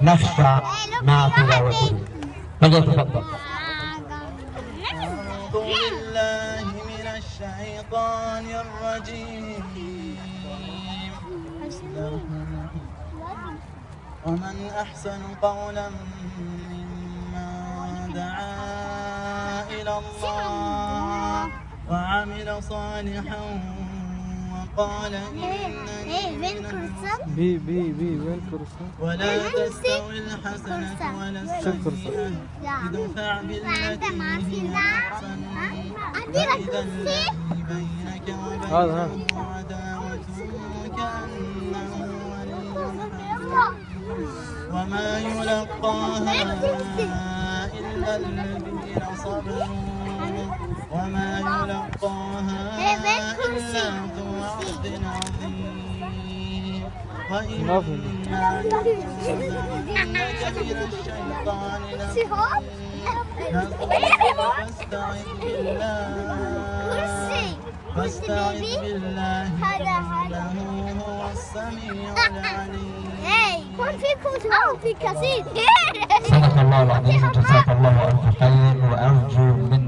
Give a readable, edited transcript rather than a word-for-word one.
نخشع مع تلاوته. فليتفضل. أعوذ بالله من الشيطان الرجيم. ومن أحسن قولا ممن دعا إلى الله وعمل صالحا وقال إنني من المسلمين. ولا تستوي الحسنة ولا السيئة ادفع بالتي هي أحسن فإذا الذي بينك وبينه عداوة كأنه ولي حميم وما يلقاها إلا الذين صبروا وما يلقاها إلا ذو حظ عظيم. وإما ينزغنك من الشيطان نزغ فاستعذ بالله إنه هو السميع العليم. صدق الله العظيم. جزاك الله ألف خير. وأرجو من